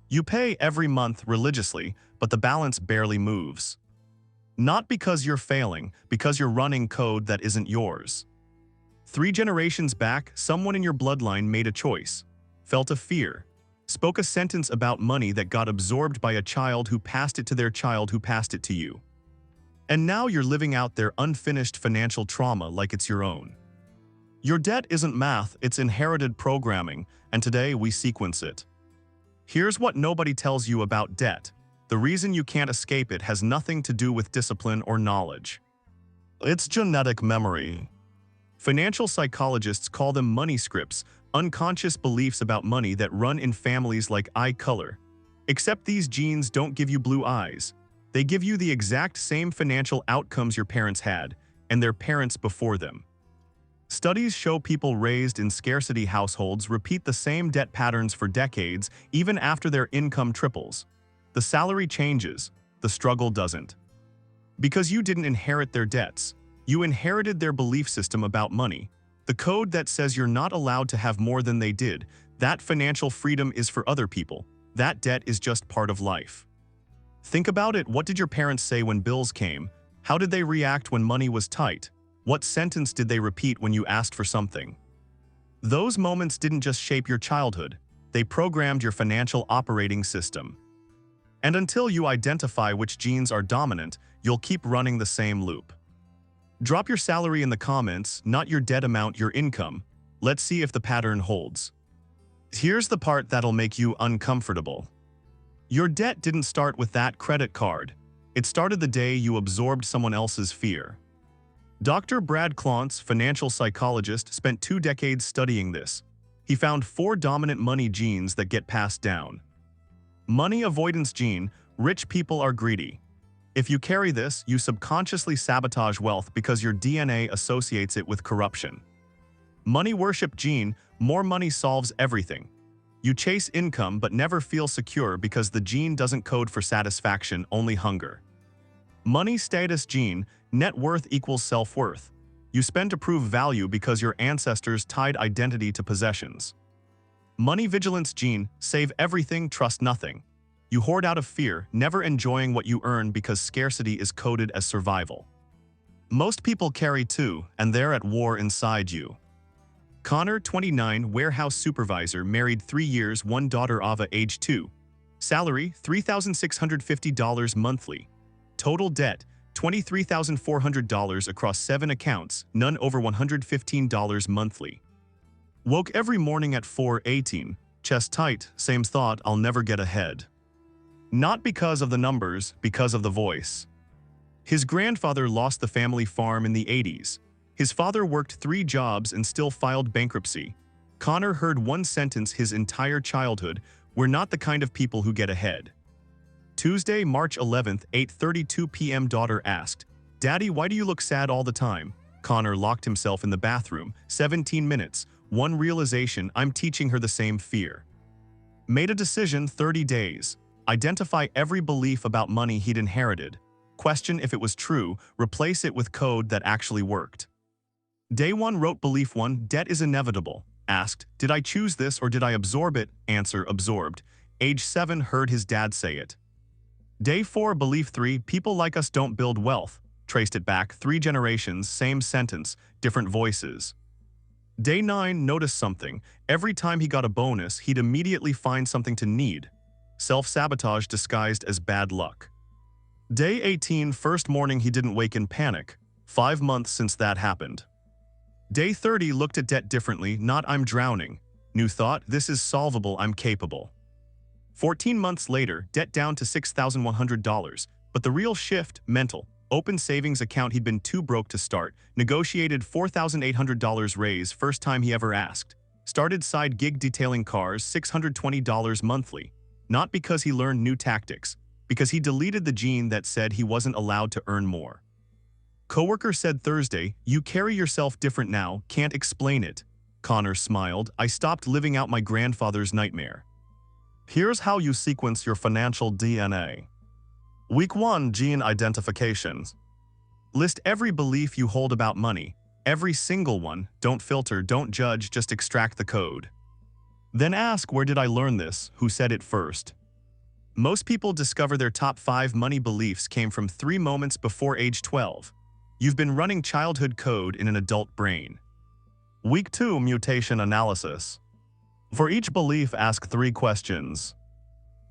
You pay every month religiously, but the balance barely moves. Not because you're failing, because you're running code that isn't yours. 3 generations back, someone in your bloodline made a choice, felt a fear, spoke a sentence about money that got absorbed by a child who passed it to their child who passed it to you. And now you're living out their unfinished financial trauma like it's your own. Your debt isn't math, it's inherited programming, and today we sequence it. Here's what nobody tells you about debt. The reason you can't escape it has nothing to do with discipline or knowledge. It's genetic memory. Financial psychologists call them money scripts, unconscious beliefs about money that run in families like eye color. Except these genes don't give you blue eyes. They give you the exact same financial outcomes your parents had, and their parents before them. Studies show people raised in scarcity households repeat the same debt patterns for decades, even after their income triples. The salary changes, the struggle doesn't. Because you didn't inherit their debts, you inherited their belief system about money. The code that says you're not allowed to have more than they did, that financial freedom is for other people, that debt is just part of life. Think about it, what did your parents say when bills came? How did they react when money was tight? What sentence did they repeat when you asked for something? Those moments didn't just shape your childhood, they programmed your financial operating system. And until you identify which genes are dominant, you'll keep running the same loop. Drop your salary in the comments, not your debt amount, your income. Let's see if the pattern holds. Here's the part that'll make you uncomfortable. Your debt didn't start with that credit card. It started the day you absorbed someone else's fear. Dr. Brad Klontz, financial psychologist, spent 2 decades studying this. He found 4 dominant money genes that get passed down. Money avoidance gene, rich people are greedy. If you carry this, you subconsciously sabotage wealth because your DNA associates it with corruption. Money worship gene, more money solves everything. You chase income but never feel secure because the gene doesn't code for satisfaction, only hunger. Money status gene, net worth equals self-worth. You spend to prove value because your ancestors tied identity to possessions. Money vigilance gene, save everything, trust nothing. You hoard out of fear, never enjoying what you earn because scarcity is coded as survival. Most people carry 2, and they're at war inside you. Connor, 29, warehouse supervisor, married 3 years, 1 daughter, Ava, age 2. Salary, $3,650 monthly. Total debt, $23,400 across 7 accounts, none over $115 monthly. Woke every morning at 4:18, chest tight, same thought, I'll never get ahead. Not because of the numbers, because of the voice. His grandfather lost the family farm in the 80s. His father worked 3 jobs and still filed bankruptcy. Connor heard one sentence his entire childhood, "We're not the kind of people who get ahead." Tuesday, March 11th, 8:32 p.m. Daughter asked, "Daddy, why do you look sad all the time?" Connor locked himself in the bathroom, 17 minutes, one realization, I'm teaching her the same fear. Made a decision, 30 days. Identify every belief about money he'd inherited. Question if it was true, replace it with code that actually worked. Day 1 wrote belief 1, debt is inevitable. Asked, did I choose this or did I absorb it? Answer, absorbed. Age 7 heard his dad say it. Day 4 belief 3, people like us don't build wealth. Traced it back 3 generations, same sentence, different voices. Day 9 noticed something. Every time he got a bonus, he'd immediately find something to need. Self-sabotage disguised as bad luck. Day 18, first morning he didn't wake in panic. 5 months since that happened. Day 30 looked at debt differently, not I'm drowning. New thought, this is solvable, I'm capable. 14 months later, debt down to $6,100, but the real shift, mental. Open savings account he'd been too broke to start, negotiated $4,800 raise first time he ever asked. Started side gig detailing cars, $620 monthly. Not because he learned new tactics, because he deleted the gene that said he wasn't allowed to earn more. Coworker said Thursday, you carry yourself different now, can't explain it. Connor smiled, I stopped living out my grandfather's nightmare. Here's how you sequence your financial DNA. Week 1, gene identifications. List every belief you hold about money, every single one, don't filter, don't judge, just extract the code. Then ask, where did I learn this, who said it first? Most people discover their top 5 money beliefs came from 3 moments before age 12. You've been running childhood code in an adult brain. Week 2 Mutation Analysis. For each belief, ask 3 questions.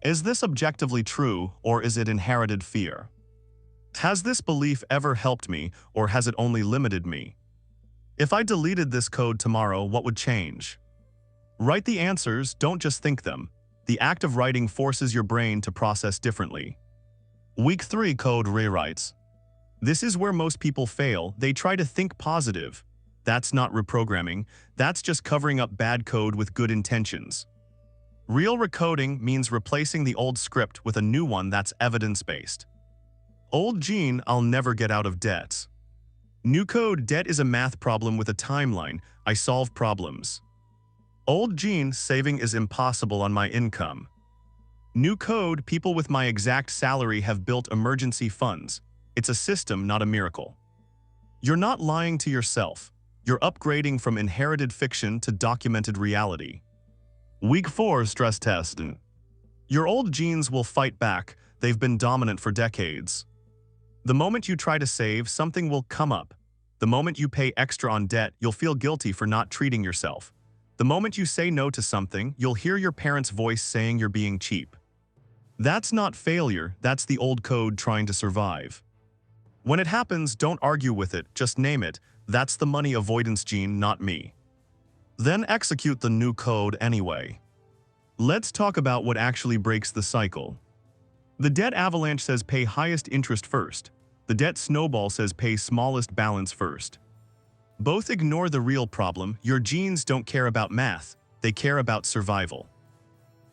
Is this objectively true, or is it inherited fear? Has this belief ever helped me, or has it only limited me? If I deleted this code tomorrow, what would change? Write the answers, don't just think them. The act of writing forces your brain to process differently. Week 3 Code Rewrites. This is where most people fail. They try to think positive. That's not reprogramming, that's just covering up bad code with good intentions. Real recoding means replacing the old script with a new one that's evidence-based. Old gene, I'll never get out of debt. New code, debt is a math problem with a timeline. I solve problems. Old gene, saving is impossible on my income. New code, people with my exact salary have built emergency funds. It's a system, not a miracle. You're not lying to yourself. You're upgrading from inherited fiction to documented reality. Week 4 Stress Test. Your old genes will fight back. They've been dominant for decades. The moment you try to save, something will come up. The moment you pay extra on debt, you'll feel guilty for not treating yourself. The moment you say no to something, you'll hear your parents' voice saying you're being cheap. That's not failure, that's the old code trying to survive. When it happens, don't argue with it, just name it. That's the money avoidance gene, not me. Then execute the new code anyway. Let's talk about what actually breaks the cycle. The debt avalanche says pay highest interest first. The debt snowball says pay smallest balance first. Both ignore the real problem. Your genes don't care about math, they care about survival.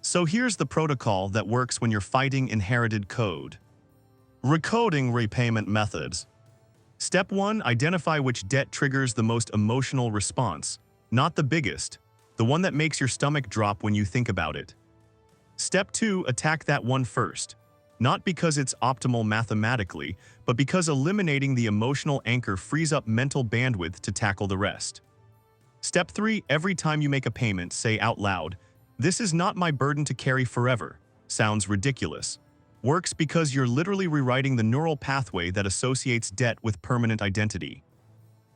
So here's the protocol that works when you're fighting inherited code. Recoding repayment methods. Step 1, identify which debt triggers the most emotional response, not the biggest, the one that makes your stomach drop when you think about it. Step 2, attack that one first. Not because it's optimal mathematically, but because eliminating the emotional anchor frees up mental bandwidth to tackle the rest. Step 3, every time you make a payment, say out loud, "This is not my burden to carry forever." Sounds ridiculous. Works because you're literally rewriting the neural pathway that associates debt with permanent identity.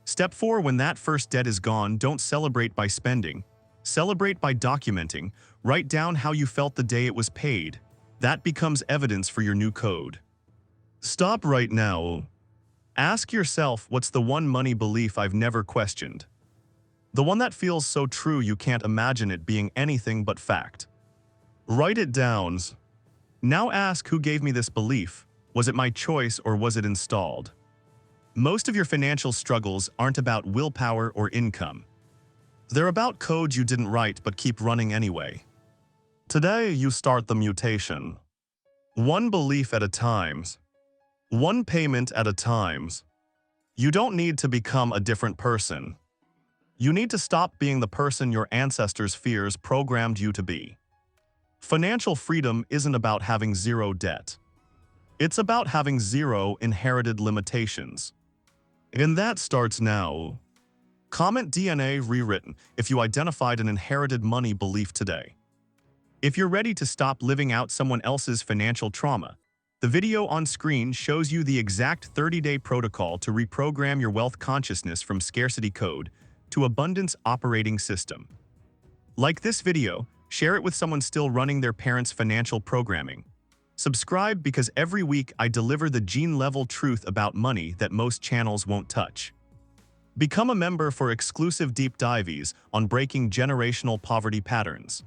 Step 4, when that first debt is gone, don't celebrate by spending. Celebrate by documenting. Write down how you felt the day it was paid. That becomes evidence for your new code. Stop right now. Ask yourself, what's the one money belief I've never questioned? The one that feels so true you can't imagine it being anything but fact. Write it down. Now ask, who gave me this belief? Was it my choice or was it installed? Most of your financial struggles aren't about willpower or income. They're about code you didn't write but keep running anyway. Today, you start the mutation. One belief at a time. One payment at a time. You don't need to become a different person. You need to stop being the person your ancestors' fears programmed you to be. Financial freedom isn't about having zero debt. It's about having zero inherited limitations. And that starts now. Comment DNA rewritten if you identified an inherited money belief today. If you're ready to stop living out someone else's financial trauma, the video on screen shows you the exact 30-day protocol to reprogram your wealth consciousness from scarcity code to abundance operating system. Like this video, share it with someone still running their parents' financial programming. Subscribe because every week I deliver the gene-level truth about money that most channels won't touch. Become a member for exclusive deep dives on breaking generational poverty patterns.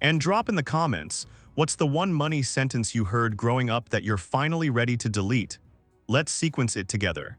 And drop in the comments, what's the one money sentence you heard growing up that you're finally ready to delete? Let's sequence it together.